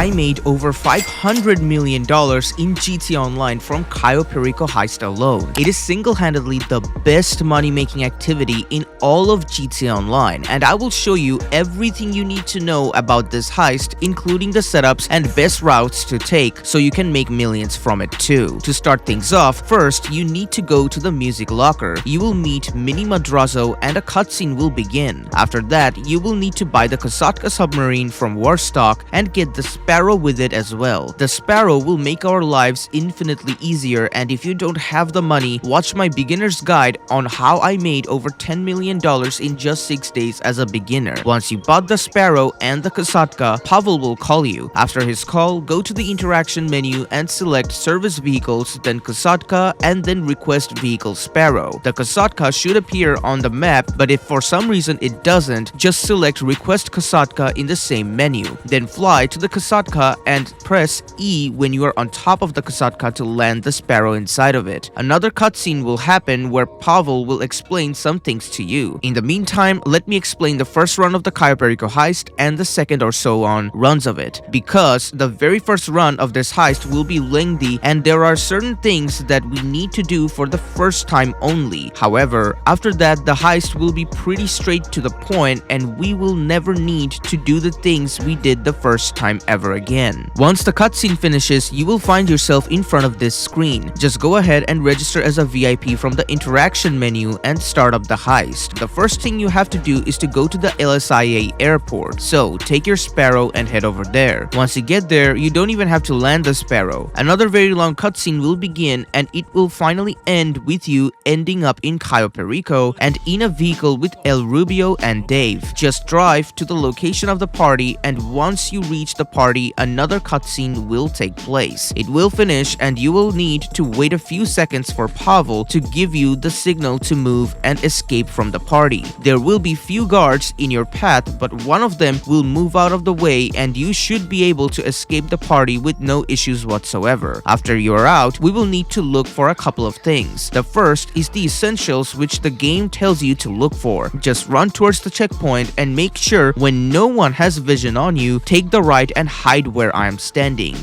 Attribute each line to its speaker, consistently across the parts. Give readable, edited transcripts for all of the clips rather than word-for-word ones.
Speaker 1: I made over $500 million in GTA Online from Cayo Perico Heist alone. It is single-handedly the best money-making activity in all of GTA Online, and I will show you everything you need to know about this heist, including the setups and best routes to take so you can make millions from it too. To start things off, first you need to go to the music locker. You will meet Mini Madrazo and a cutscene will begin. After that, you will need to buy the Kosatka submarine from Warstock and get the Sparrow with it as well. The Sparrow will make our lives infinitely easier, and if you don't have the money, watch my beginner's guide on how I made over $10 million in just 6 days as a beginner. Once you bought the Sparrow and the Kosatka, Pavel will call you. After his call, go to the interaction menu and select Service Vehicles, then Kosatka, and then Request Vehicle Sparrow. The Kosatka should appear on the map, but if for some reason it doesn't, just select Request Kosatka in the same menu. Then fly to the Kosatka and press E when you are on top of the Kosatka to land the Sparrow inside of it. Another cutscene will happen where Pavel will explain some things to you. In the meantime, let me explain the first run of the Cayo Perico heist and the second or so on runs of it, because the very first run of this heist will be lengthy and there are certain things that we need to do for the first time only. However, after that the heist will be pretty straight to the point and we will never need to do the things we did the first time ever again. Once the cutscene finishes, you will find yourself in front of this screen. Just go ahead and register as a VIP from the interaction menu and start up the heist. The first thing you have to do is to go to the LSIA airport. So take your Sparrow and head over there. Once you get there, you don't even have to land the Sparrow. Another very long cutscene will begin and it will finally end with you ending up in Cayo Perico and in a vehicle with El Rubio and Dave. Just drive to the location of the party, and once you reach the party, another cutscene will take place. It will finish and you will need to wait a few seconds for Pavel to give you the signal to move and escape from the party. There will be few guards in your path, but one of them will move out of the way and you should be able to escape the party with no issues whatsoever. After you are out, we will need to look for a couple of things. The first is the essentials which the game tells you to look for. Just run towards the checkpoint and make sure when no one has vision on you, take the right and hide where I am standing.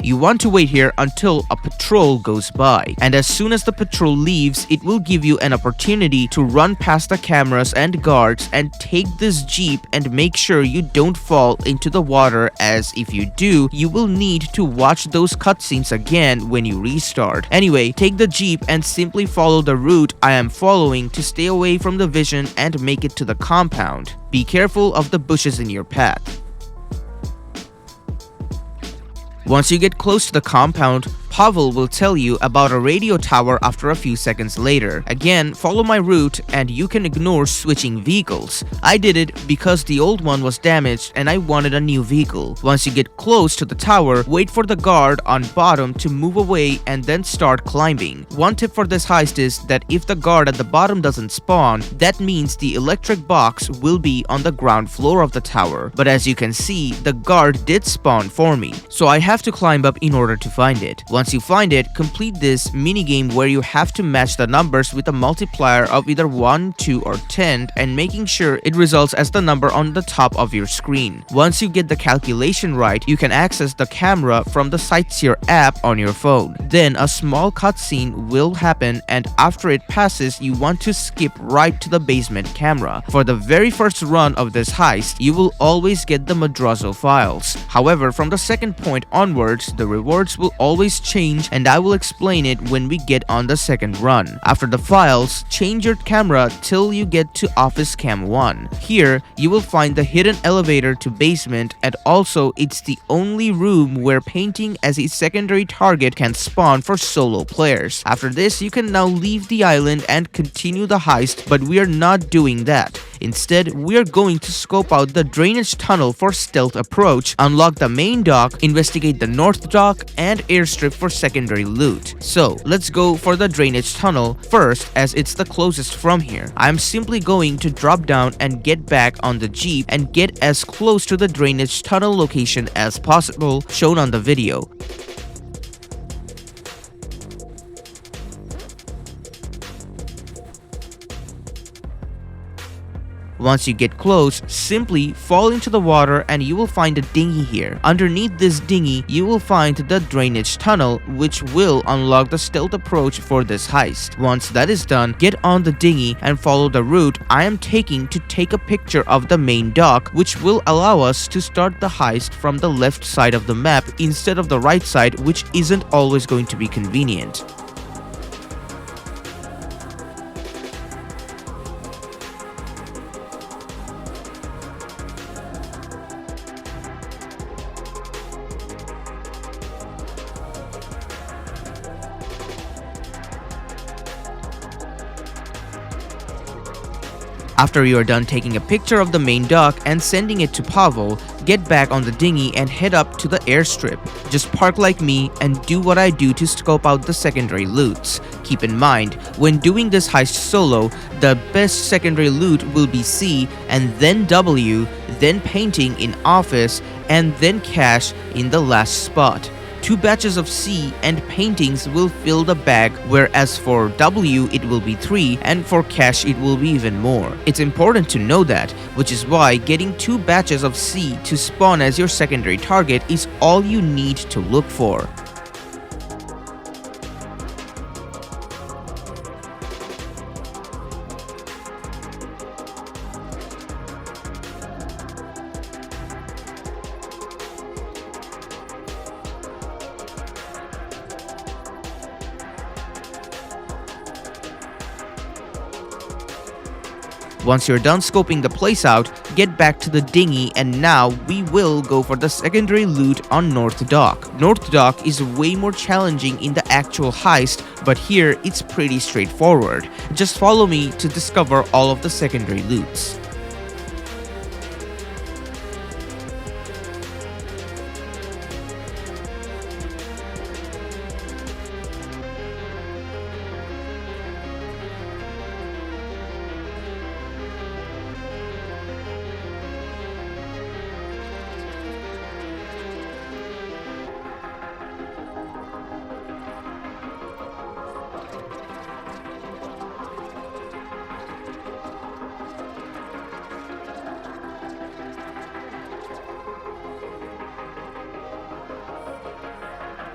Speaker 1: You want to wait here until a patrol goes by, and as soon as the patrol leaves, it will give you an opportunity to run past the cameras and guards and take this jeep and make sure you don't fall into the water, as if you do, you will need to watch those cutscenes again when you restart. Anyway, take the jeep and simply follow the route I am following to stay away from the vision and make it to the compound. Be careful of the bushes in your path. Once you get close to the compound, Pavel will tell you about a radio tower after a few seconds later. Again, follow my route and you can ignore switching vehicles. I did it because the old one was damaged and I wanted a new vehicle. Once you get close to the tower, wait for the guard on bottom to move away and then start climbing. One tip for this heist is that if the guard at the bottom doesn't spawn, that means the electric box will be on the ground floor of the tower. But as you can see, the guard did spawn for me, so I have to climb up in order to find it. Once you find it, complete this minigame where you have to match the numbers with a multiplier of either 1, 2, or 10 and making sure it results as the number on the top of your screen. Once you get the calculation right, you can access the camera from the Sightseer app on your phone. Then a small cutscene will happen, and after it passes, you want to skip right to the basement camera. For the very first run of this heist, you will always get the Madrazo files. However, from the second point onwards, the rewards will always change, and I will explain it when we get on the second run. After the files, change your camera till you get to Office Cam 1. Here, you will find the hidden elevator to basement, and also it's the only room where painting as a secondary target can spawn for solo players. After this, you can now leave the island and continue the heist, but we are not doing that. Instead, we are going to scope out the drainage tunnel for stealth approach, unlock the main dock, investigate the north dock, and airstrip for secondary loot. So, let's go for the drainage tunnel first, as it's the closest from here. I'm simply going to drop down and get back on the jeep and get as close to the drainage tunnel location as possible, shown on the video. Once you get close, simply fall into the water and you will find a dinghy here. Underneath this dinghy, you will find the drainage tunnel, which will unlock the stealth approach for this heist. Once that is done, get on the dinghy and follow the route I am taking to take a picture of the main dock, which will allow us to start the heist from the left side of the map instead of the right side, which isn't always going to be convenient. After you are done taking a picture of the main dock and sending it to Pavel, get back on the dinghy and head up to the airstrip. Just park like me and do what I do to scope out the secondary loots. Keep in mind, when doing this heist solo, the best secondary loot will be C and then W, then painting in office, and then cash in the last spot. 2 batches of C and paintings will fill the bag, whereas for W it will be 3 and for cash it will be even more. It's important to know that, which is why getting 2 batches of C to spawn as your secondary target is all you need to look for. Once you're done scoping the place out, get back to the dinghy, and now we will go for the secondary loot on North Dock. North Dock is way more challenging in the actual heist, but here it's pretty straightforward. Just follow me to discover all of the secondary loots.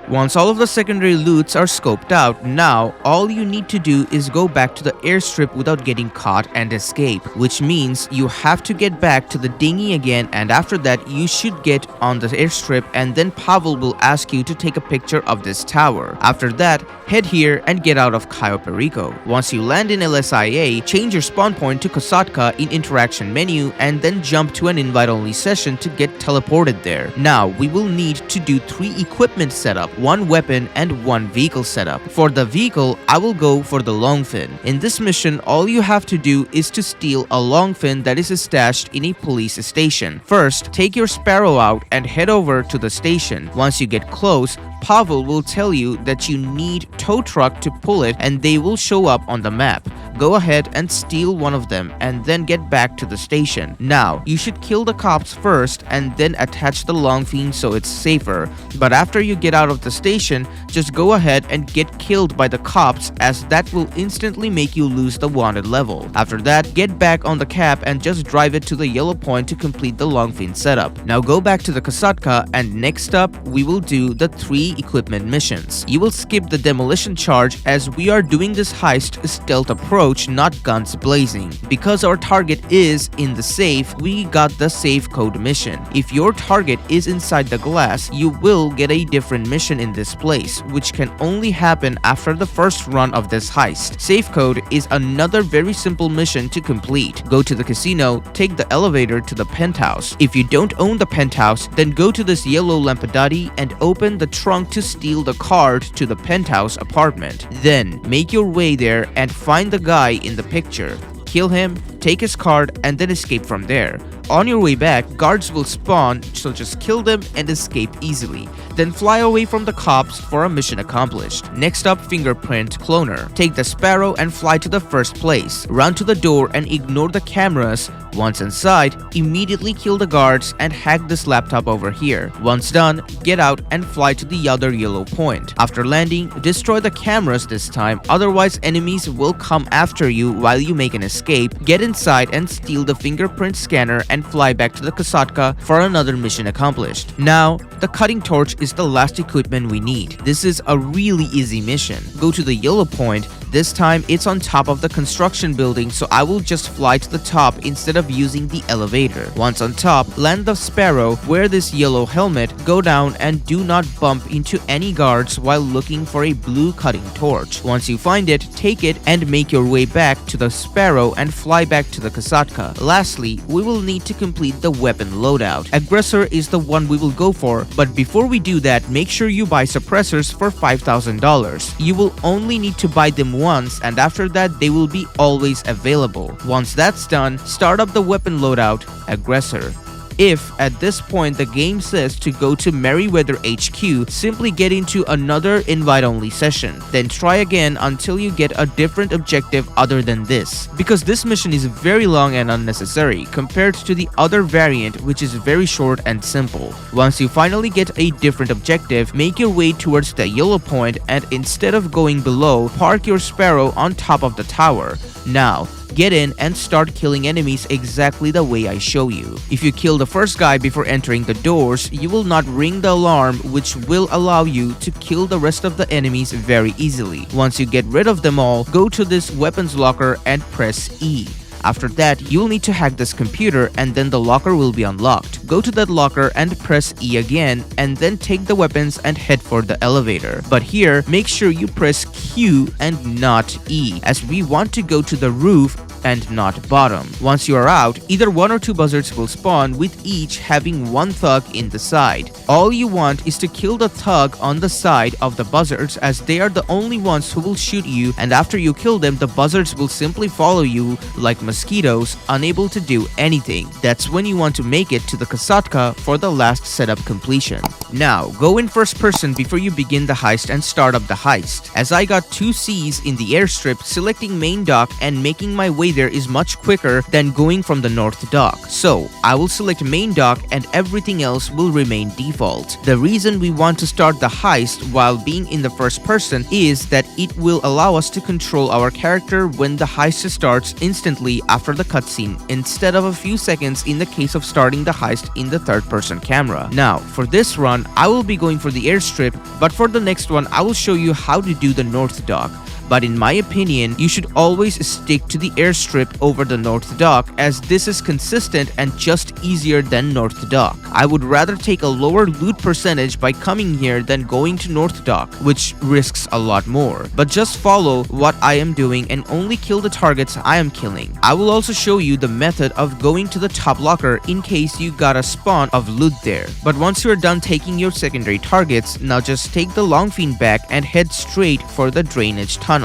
Speaker 1: Once all of the secondary loots are scoped out, now all you need to do is go back to the airstrip without getting caught and escape, which means you have to get back to the dinghy again, and after that you should get on the airstrip and then Pavel will ask you to take a picture of this tower. After that, head here and get out of Cayo Perico. Once you land in LSIA, change your spawn point to Kosatka in interaction menu and then jump to an invite-only session to get teleported there. Now we will need to do 3 equipment setup, 1 weapon and 1 vehicle setup. For the vehicle, I will go for the long fin. In this mission, all you have to do is to steal a long fin that is stashed in a police station. First, take your Sparrow out and head over to the station. Once you get close, Pavel will tell you that you need tow truck to pull it and they will show up on the map. Go ahead and steal one of them and then get back to the station. Now, you should kill the cops first and then attach the long fin so it's safer. But after you get out of the station, just go ahead and get killed by the cops, as that will instantly make you lose the wanted level. After that, get back on the cap and just drive it to the yellow point to complete the long fin setup. Now go back to the Kosatka, and next up, we will do the 3 equipment missions. You will skip the demolition charge as we are doing this heist stealth approach, not guns blazing. Because our target is in the safe, we got the safe code mission. If your target is inside the glass, you will get a different mission in this place, which can only happen after the first run of this heist. Safe code is another very simple mission to complete. Go to the casino, take the elevator to the penthouse. If you don't own the penthouse, then go to this yellow lampadati and open the trunk to steal the card to the penthouse apartment. Then make your way there and find the guy in the picture. Kill him, take his card, and then escape from there. On your way back, guards will spawn, so just kill them and escape easily. Then fly away from the cops for a mission accomplished. Next up, fingerprint cloner. Take the Sparrow and fly to the first place. Run to the door and ignore the cameras. Once inside, immediately kill the guards and hack this laptop over here. Once done, get out and fly to the other yellow point. After landing, destroy the cameras this time, otherwise enemies will come after you while you make an escape. Get in inside and steal the fingerprint scanner and fly back to the Kosatka for another mission accomplished. Now, the cutting torch is the last equipment we need. This is a really easy mission. Go to the yellow point. This time it's on top of the construction building, so I will just fly to the top instead of using the elevator. Once on top, land the Sparrow, wear this yellow helmet, go down and do not bump into any guards while looking for a blue cutting torch. Once you find it, take it and make your way back to the Sparrow and fly back to the Kosatka. Lastly, we will need to complete the weapon loadout. Aggressor is the one we will go for, but before we do that, make sure you buy suppressors for $5,000. You will only need to buy them once, and after that they will be always available. Once that's done, start up the weapon loadout, Aggressor. If at this point the game says to go to Merryweather HQ, simply get into another invite-only session. Then try again until you get a different objective other than this. Because this mission is very long and unnecessary compared to the other variant, which is very short and simple. Once you finally get a different objective, make your way towards the yellow point and instead of going below, park your Sparrow on top of the tower. Now, get in and start killing enemies exactly the way I show you. If you kill the first guy before entering the doors, you will not ring the alarm, which will allow you to kill the rest of the enemies very easily. Once you get rid of them all, go to this weapons locker and press E. After that, you'll need to hack this computer and then the locker will be unlocked. Go to that locker and press E again and then take the weapons and head for the elevator. But here, make sure you press Q and not E, as we want to go to the roof and not bottom. Once you are out, either 1 or 2 buzzards will spawn, with each having 1 thug in the side. All you want is to kill the thug on the side of the buzzards, as they are the only ones who will shoot you, and after you kill them, the buzzards will simply follow you like mosquitoes, unable to do anything. That's when you want to make it to the Kosatka for the last setup completion. Now, go in first person before you begin the heist and start up the heist. As I got 2 C's in the airstrip, selecting main dock and making my way there is much quicker than going from the north dock. So, I will select main dock and everything else will remain default. The reason we want to start the heist while being in the first person is that it will allow us to control our character when the heist starts instantly after the cutscene, instead of a few seconds in the case of starting the heist in the third person camera. Now, for this run, I will be going for the airstrip, but for the next one, I will show you how to do the north dock. But in my opinion, you should always stick to the airstrip over the north dock, as this is consistent and just easier than north dock. I would rather take a lower loot percentage by coming here than going to north dock, which risks a lot more. But just follow what I am doing and only kill the targets I am killing. I will also show you the method of going to the top locker in case you got a spawn of loot there. But once you're done taking your secondary targets, now just take the long fiend back and head straight for the drainage tunnel.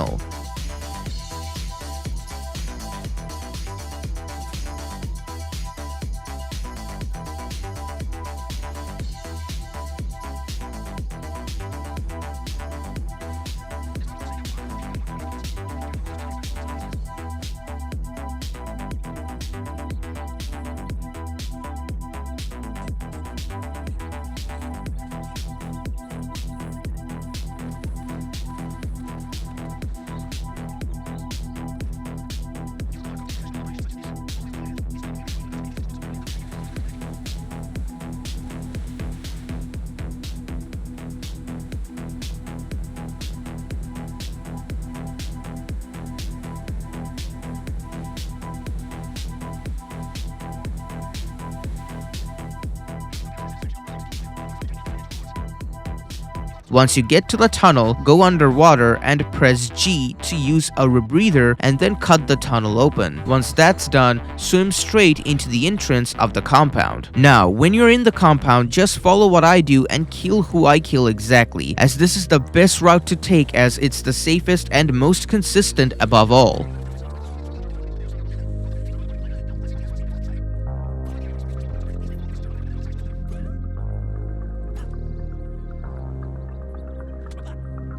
Speaker 1: Once you get to the tunnel, go underwater and press G to use a rebreather and then cut the tunnel open. Once that's done, swim straight into the entrance of the compound. Now, when you're in the compound, just follow what I do and kill who I kill exactly, as this is the best route to take, as it's the safest and most consistent above all.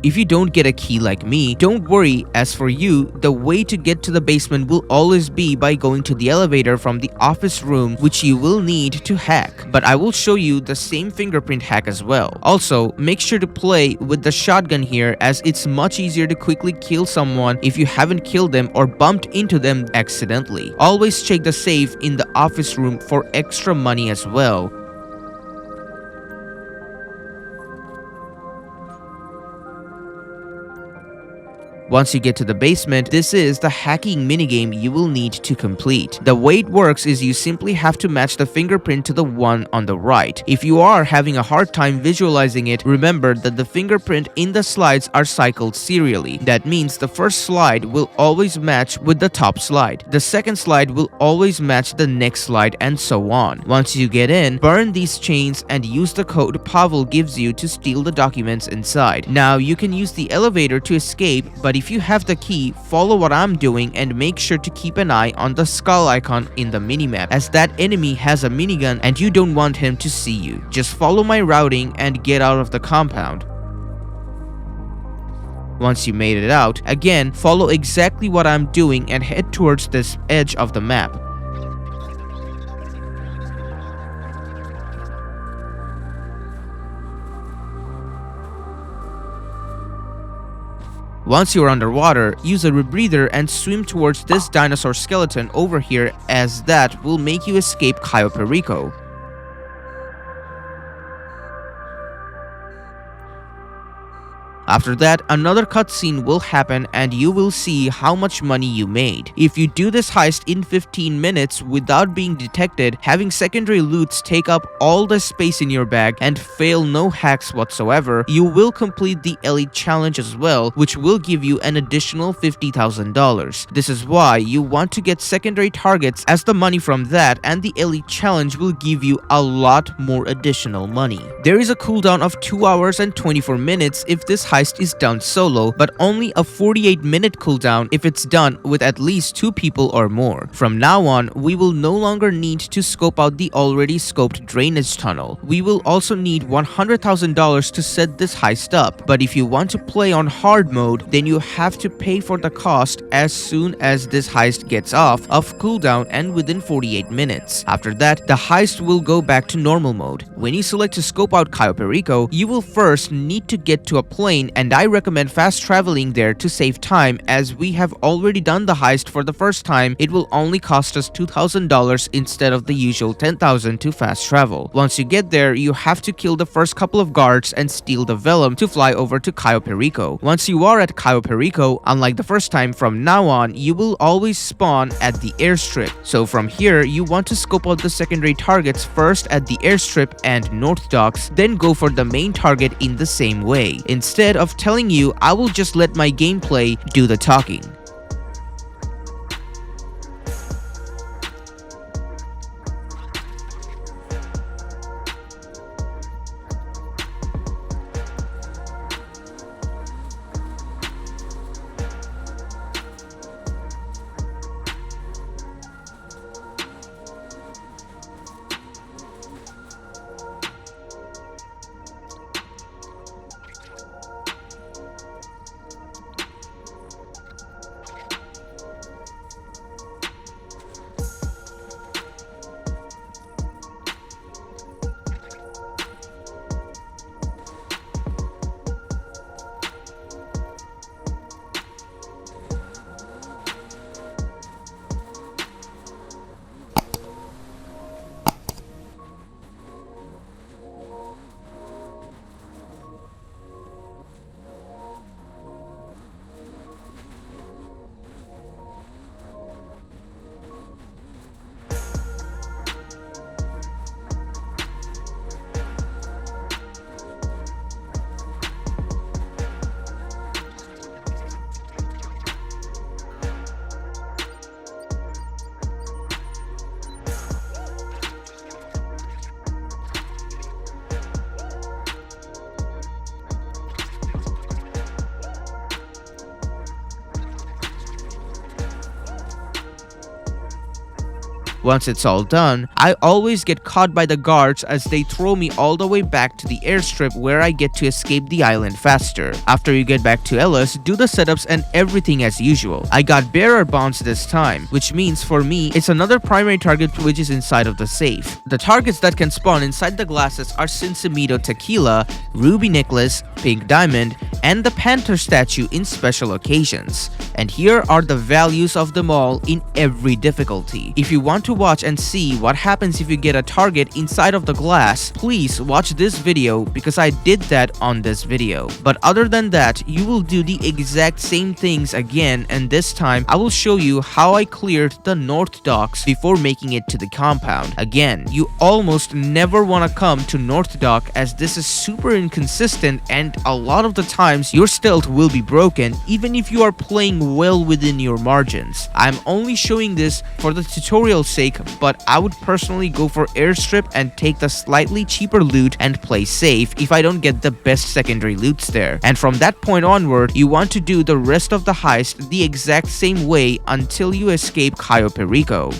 Speaker 1: If you don't get a key like me, don't worry, as for you, the way to get to the basement will always be by going to the elevator from the office room, which you will need to hack. But I will show you the same fingerprint hack as well. Also, make sure to play with the shotgun here, as it's much easier to quickly kill someone if you haven't killed them or bumped into them accidentally. Always check the safe in the office room for extra money as well. Once you get to the basement, this is the hacking minigame you will need to complete. The way it works is you simply have to match the fingerprint to the one on the right. If you are having a hard time visualizing it, remember that the fingerprint in the slides are cycled serially. That means the first slide will always match with the top slide. The second slide will always match the next slide, and so on. Once you get in, burn these chains and use the code Pavel gives you to steal the documents inside. Now you can use the elevator to escape, but if you have the key, follow what I'm doing and make sure to keep an eye on the skull icon in the minimap, as that enemy has a minigun and you don't want him to see you. Just follow my routing and get out of the compound. Once you made it out, again, follow exactly what I'm doing and head towards this edge of the map. Once you're underwater, use a rebreather and swim towards this dinosaur skeleton over here, as that will make you escape Cayo Perico. After that, another cutscene will happen and you will see how much money you made. If you do this heist in 15 minutes without being detected, having secondary loots take up all the space in your bag, and fail no hacks whatsoever, you will complete the Elite Challenge as well, which will give you an additional $50,000. This is why you want to get secondary targets, as the money from that and the Elite Challenge will give you a lot more additional money. There is a cooldown of 2 hours and 24 minutes if this heist is done solo, but only a 48-minute cooldown if it's done with at least 2 people or more. From now on, we will no longer need to scope out the already scoped drainage tunnel. We will also need $100,000 to set this heist up, but if you want to play on hard mode, then you have to pay for the cost as soon as this heist gets off of cooldown and within 48 minutes. After that, the heist will go back to normal mode. When you select to scope out Cayo Perico, you will first need to get to a plane, and I recommend fast traveling there to save time, as we have already done the heist for the first time. It will only cost us $2,000 instead of the usual $10,000 to fast travel. Once you get there, you have to kill the first couple of guards and steal the vellum to fly over to Cayo Perico. Once you are at Cayo Perico, unlike the first time, from now on, you will always spawn at the airstrip. So from here, you want to scope out the secondary targets first at the airstrip and North Docks, then go for the main target in the same way. Instead of telling you, I will just let my gameplay do the talking. Once it's all done, I always get caught by the guards as they throw me all the way back to the airstrip where I get to escape the island faster. After you get back to Ellis, do the setups and everything as usual. I got bearer bonds this time, which means for me, it's another primary target which is inside of the safe. The targets that can spawn inside the glasses are Cincimito Tequila, Ruby Necklace, Pink Diamond, and the Panther statue in special occasions. And here are the values of them all in every difficulty. If you want to watch and see what happens if you get a target inside of the glass, please watch this video because I did that on this video. But other than that, you will do the exact same things again, and this time I will show you how I cleared the North Docks before making it to the compound. Again, you almost never want to come to North Dock as this is super inconsistent and a lot of the times your stealth will be broken even if you are playing well within your margins. I'm only showing this for the tutorial's sake, but I would personally go for Airstrip and take the slightly cheaper loot and play safe if I don't get the best secondary loots there. And from that point onward, you want to do the rest of the heist the exact same way until you escape Cayo Perico.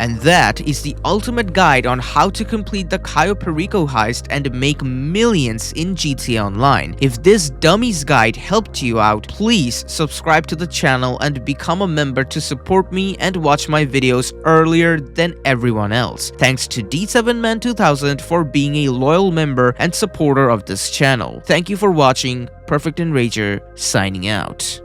Speaker 1: And that is the ultimate guide on how to complete the Cayo Perico heist and make millions in GTA Online. If this dummies guide helped you out, please subscribe to the channel and become a member to support me and watch my videos earlier than everyone else. Thanks to D7Man2000 for being a loyal member and supporter of this channel. Thank you for watching. Perfect Enrager signing out.